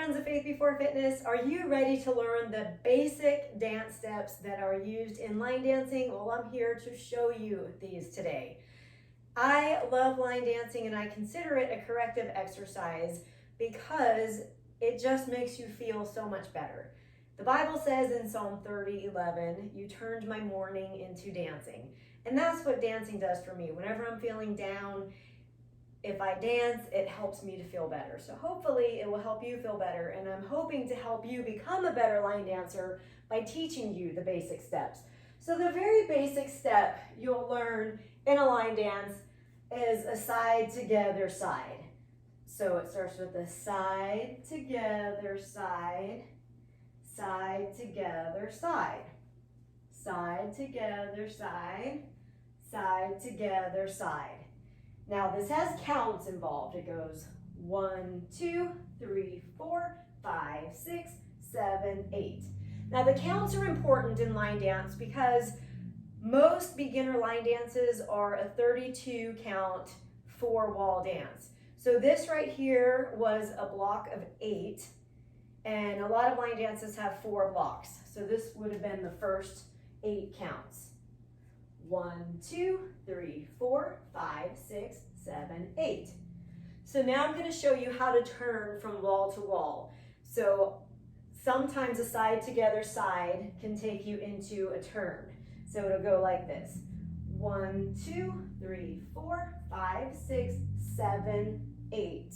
friends of Faith Before Fitness, are you ready to learn the basic dance steps that are used in line dancing? Well, I'm here to show you these today. I love line dancing and I consider it a corrective exercise because it just makes you feel so much better. The Bible says in Psalm 30:11, you turned my mourning into dancing. And that's what dancing does for me. Whenever I'm feeling down, if I dance, it helps me to feel better. So hopefully it will help you feel better. And I'm hoping to help you become a better line dancer by teaching you the basic steps. So the very basic step you'll learn in a line dance is a side together side. So it starts with a side together side, side together side, side together side, side together side. Now this has counts involved. It goes 1, 2, 3, 4, 5, 6, 7, 8. Now the counts are important in line dance because most beginner line dances are a 32 count 4-wall dance. So this right here was a block of 8, and a lot of line dances have 4 blocks. So this would have been the first 8 counts. 1, 2, 3, 4, 5, 6, 7, 8. So now I'm going to show you how to turn from wall to wall. So sometimes a side together side can take you into a turn. So it'll go like this. 1, 2, 3, 4, 5, 6, 7, 8.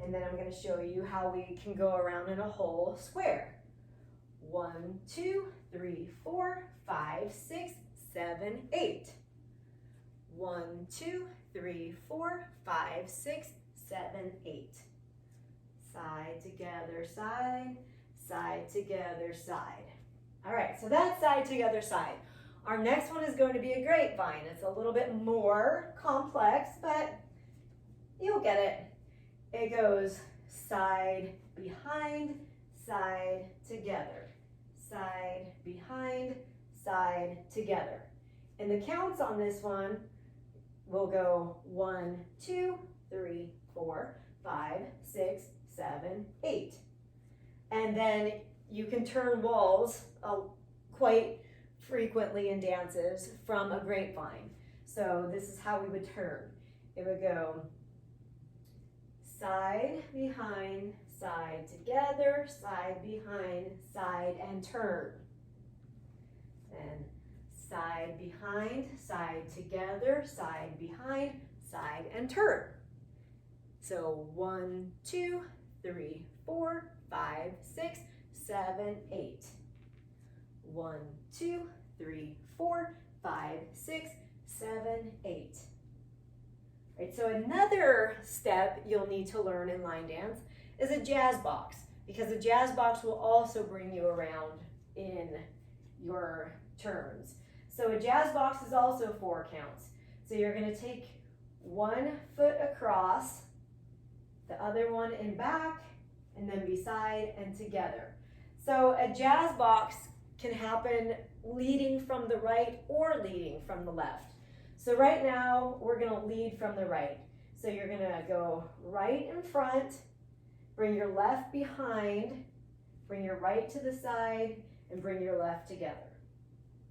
And then I'm going to show you how we can go around in a whole square. 1, 2, 3, 4, 5, 6, 7, 8. 1, 2, 3, 4, 5, 6, 7, 8. Side together side, side together side. All right, so that's side together side. Our next one is going to be a grapevine. It's a little bit more complex, but you'll get it. It goes side behind, side together, side behind, side together. And the counts on this one will go 1, 2, 3, 4, 5, 6, 7, 8. And then you can turn walls quite frequently in dances from a grapevine. So this is how we would turn. It would go side behind, side together, side behind, side and turn. And side behind, side together, side behind, side and turn. So 1, 2, 3, 4, 5, 6, 7, 8. 1, 2, 3, 4, 5, 6, 7, 8. Right, so another step you'll need to learn in line dance is a jazz box, because a jazz box will also bring you around in your turns. So a jazz box is also 4 counts. So you're going to take 1 foot across, the other one in back, and then beside and together. So a jazz box can happen leading from the right or leading from the left. So right now we're going to lead from the right. So you're going to go right in front, bring your left behind, bring your right to the side, and bring your left together.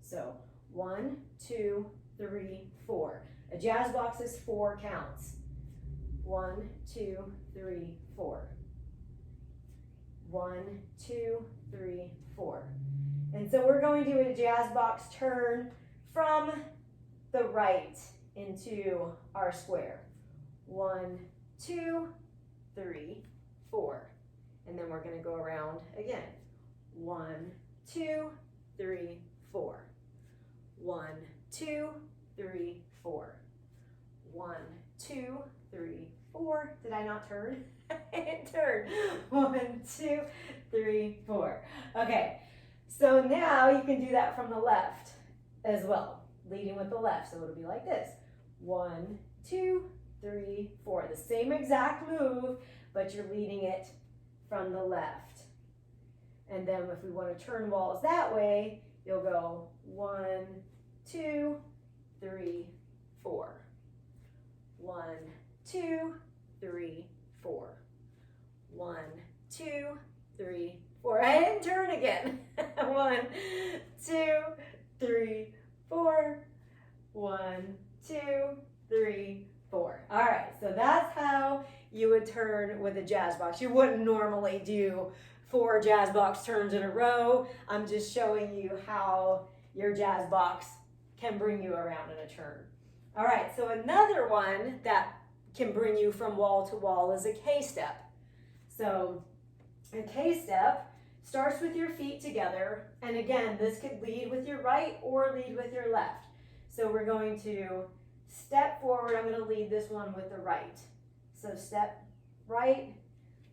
So 1, 2, 3, 4. A jazz box is 4 counts. 1, 2, 3, 4. 1, 2, 3, 4. And so we're going to do a jazz box turn from the right into our square. 1, 2, 3, 4. And then we're going to go around again. 1, 2, 3, 4. 1, 2, 3, 4. 1, 2, 3, 4. Did I not turn? It turned. 1, 2, 3, 4. Okay, so now you can do that from the left as well, leading with the left. So it'll be like this. 1, 2, 3, 4. The same exact move, but you're leading it from the left. And then if we want to turn walls that way, you'll go 1, 2, 3, 4. 1, 2, 3, 4. 1, and turn again. 1, 2, 3, 4. 1, 2, 3, 4. All right, so that's how you would turn with a jazz box. You wouldn't normally do 4 jazz box turns in a row. I'm just showing you how your jazz box can bring you around in a turn. All right, so another one that can bring you from wall to wall is a K-step. So a K-step starts with your feet together, and again, this could lead with your right or lead with your left. So we're going to step forward. I'm going to lead this one with the right. So step right,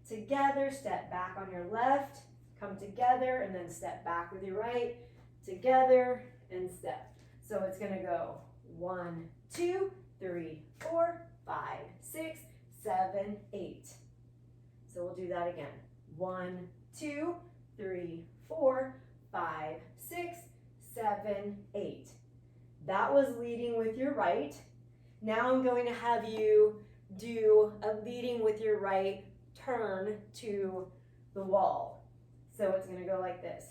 together, step back on your left, come together, and then step back with your right, together, and step. So it's going to go 1, 2, 3, 4, 5, 6, 7, 8. So we'll do that again. 1, 2, 3, 4, 5, 6, 7, 8. That was leading with your right. Now I'm going to have you do a leading with your right turn to the wall. So it's going to go like this.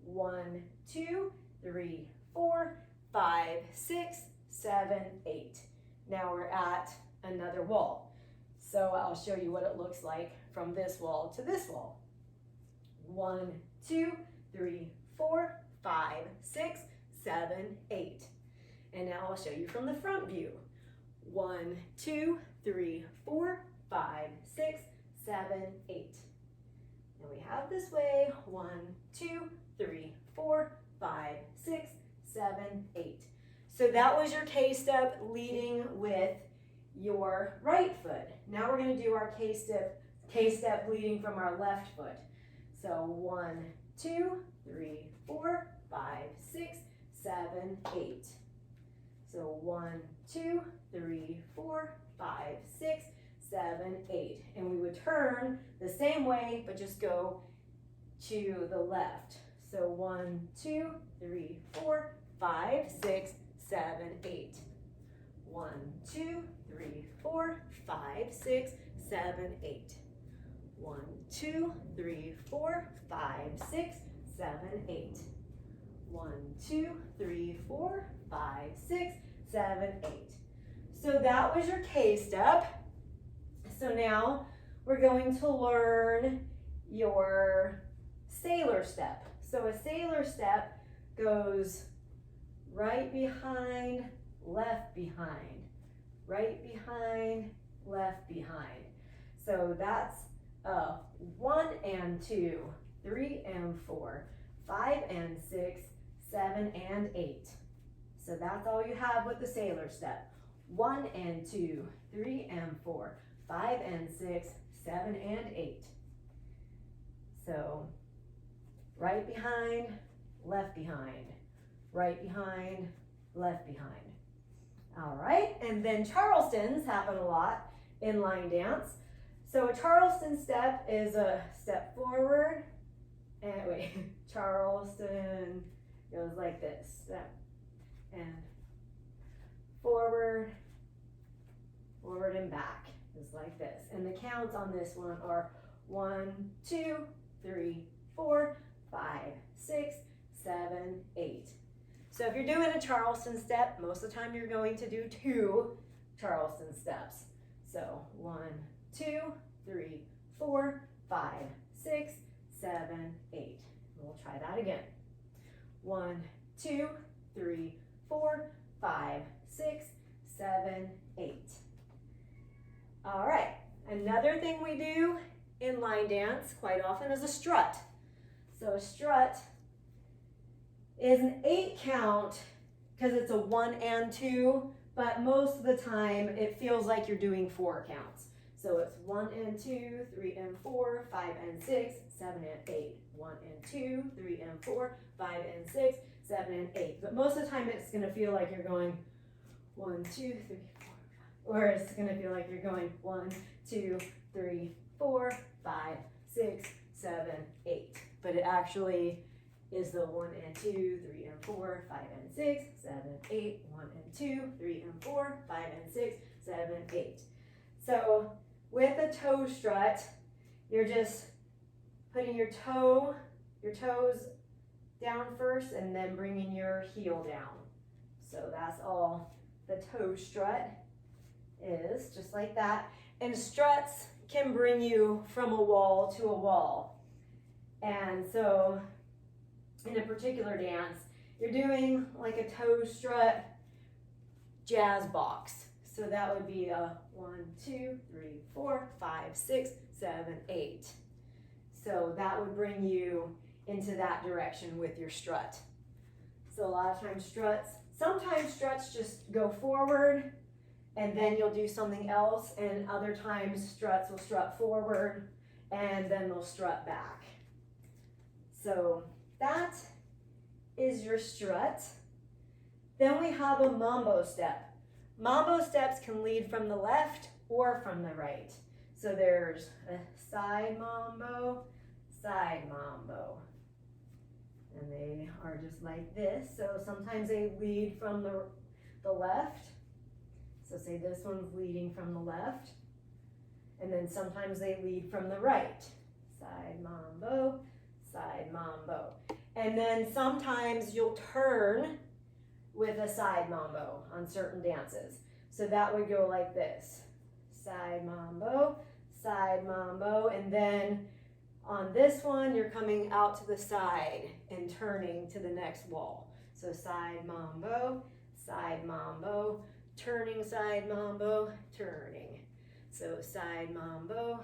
1, 2, 3, 4, 5, 6, 7, 8. Now we're at another wall. So I'll show you what it looks like from this wall to this wall. 1, 2, 3, 4, 5, 6, 7, 8. And now I'll show you from the front view. 1, 2, 3, 4, 5, 6, 7, 8. And we have this way. 1, 2, 3, 4, 5, 6, 7, 8. So that was your K-step leading with your right foot. Now we're going to do our K-step leading from our left foot. So 1, 2, 3, 4, 5, 6, 7, 8. So 1, 2, 3, 4, 5, 6, 7, 8. And we would turn the same way, but just go to the left. So 1, 2, 3, 4, 5, 6, 7, 8. 1, 2, 3, 4, 5, 6, 7, 8. 1, 2, 3, 4, 5, 6, 7, 8. 1, 2, 3, 4, 5, 6, 7, 8. So that was your K-step. So now we're going to learn your sailor step. So a sailor step goes right behind, left behind, right behind, left behind. So that's 1 and 2, 3 and 4, 5 and 6, 7 and 8. So that's all you have with the sailor step. 1 and 2, 3 and 4, 5 and 6, 7 and 8. So right behind, left behind, right behind, left behind. All right, and then charlestons happen a lot in line dance. So a charleston step is a step forward, and charleston goes like this, step and forward, forward and back, just like this. And the counts on this one are 1, 2, 3, 4, 5, 6, 7, 8. So if you're doing a charleston step, most of the time you're going to do 2 charleston steps. So 1, 2, 3, 4, 5, 6, 7, 8. We'll try that again. 1, 2, 3, 4, 5, 6, 7, 8. All right, another thing we do in line dance quite often is a strut. So a strut is an 8 count because it's a 1 and 2, but most of the time it feels like you're doing 4 counts. So it's 1 and 2, 3 and 4, 5 and 6, 7 and 8. 1 and 2, 3 and 4, 5 and 6, 7 and 8. But most of the time it's going to feel like you're going 1, 2, 3, 4, 5. Or it's going to feel like you're going 1, 2, 3, 4, 5, 6, 7, 8. But it actually is the 1 and 2, 3 and 4, 5 and 6, 7, 8. 1 and 2, 3 and 4, 5 and 6, 7, 8. So with a toe strut, you're just putting your toe your toes down first and then bringing your heel down. So that's all the toe strut is, just like that. And struts can bring you from a wall to a wall. And so in a particular dance, you're doing like a toe strut jazz box. So that would be a 1, 2, 3, 4, 5, 6, 7, 8. So that would bring you into that direction with your strut. So a lot of times sometimes struts just go forward and then you'll do something else, and other times struts will strut forward and then they'll strut back. So that is your strut. Then we have a mambo step. Mambo steps can lead from the left or from the right. So there's a side mambo, and they are just like this. So sometimes they lead from the left. So say this one's leading from the left, and then sometimes they lead from the right. Side mambo, and then sometimes you'll turn with a side mambo on certain dances. So that would go like this. Side mambo, and then on this one, you're coming out to the side and turning to the next wall. So side mambo, turning side mambo, turning. So side mambo,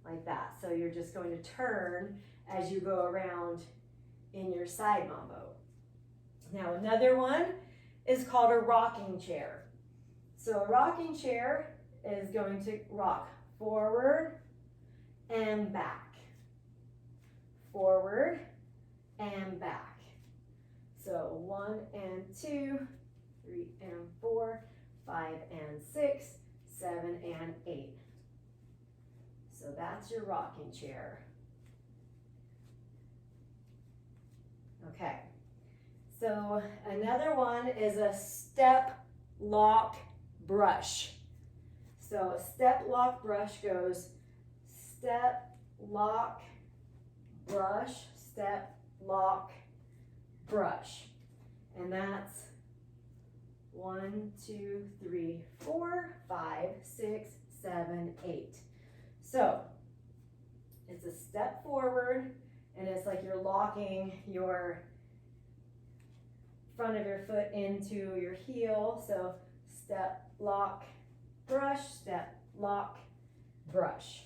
like that. So you're just going to turn as you go around in your side mambo. Now another one is called a rocking chair. So a rocking chair is going to rock forward and back, forward and back. So 1 and 2, 3 and 4, 5 and 6, 7 and 8. So that's your rocking chair. Okay. So another one is a step lock brush. So a step lock brush goes step, lock, brush, step, lock, brush. And that's 1, 2, 3, 4, 5, 6, 7, 8. So it's a step forward, and it's like you're locking your front of your foot into your heel. So step, lock, brush, step, lock, brush.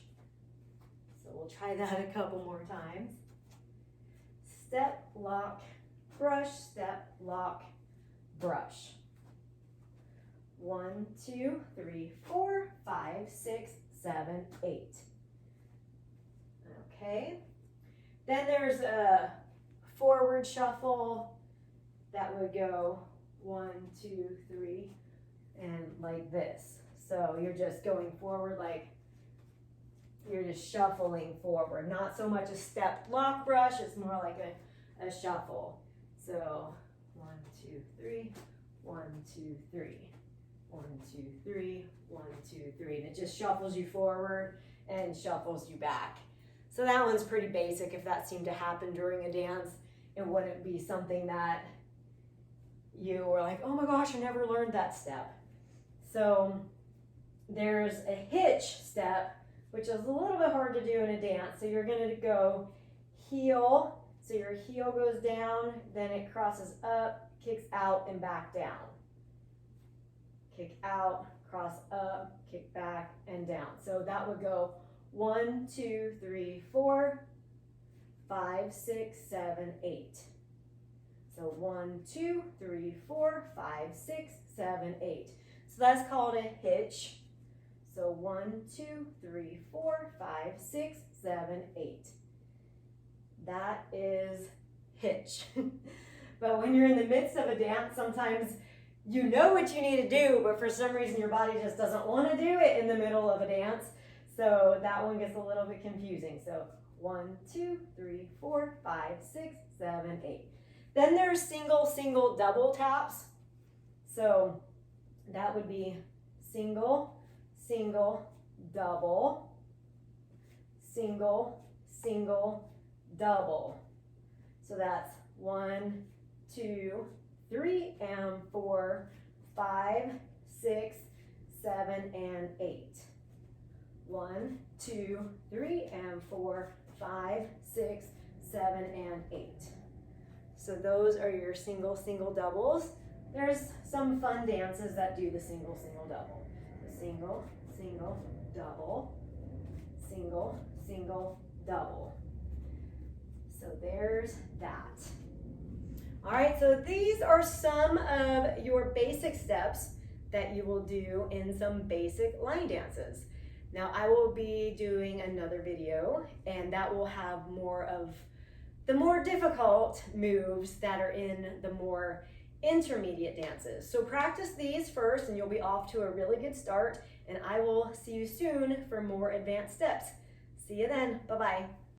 So we'll try that a couple more times. Step, lock, brush, step, lock, brush. 1, 2, 3, 4, 5, 6, 7, 8. Okay. Then there's a forward shuffle that would go 1, 2, 3, and like this. So you're just going forward, like you're just shuffling forward. Not so much a step lock brush, it's more like a shuffle. So 1, 2, 3, 1, 2, 3, 1, 2, 3, 1, 2, 3. And it just shuffles you forward and shuffles you back. So that one's pretty basic. If that seemed to happen during a dance, it wouldn't be something that you were like, oh my gosh, I never learned that step. So there's a hitch step, which is a little bit hard to do in a dance. So you're going to go heel. So your heel goes down, then it crosses up, kicks out, and back down. Kick out, cross up, kick back, and down. So that would go 1, 2, 3, 4, 5, 6, 7, 8. So 1, 2, 3, 4, 5, 6, 7, 8. So that's called a hitch. So 1, 2, 3, 4, 5, 6, 7, 8. That is hitch. But when you're in the midst of a dance, sometimes you know what you need to do, but for some reason your body just doesn't want to do it in the middle of a dance. So that one gets a little bit confusing. So 1, 2, 3, 4, 5, 6, 7, 8. Then there's single, single, double taps. So that would be single, single, double, single, single, double. So that's 1, 2, 3, and 4, 5, 6, 7, and 8. 1, 2, 3, and 4, 5, 6, 7, and 8. So those are your single, single, doubles. There's some fun dances that do the single, single, double. So single, single, double, single, single, double. So there's that. All right, so these are some of your basic steps that you will do in some basic line dances. Now I will be doing another video, and that will have more of the more difficult moves that are in the more intermediate dances. So practice these first and you'll be off to a really good start, and I will see you soon for more advanced steps. See you then. Bye-bye.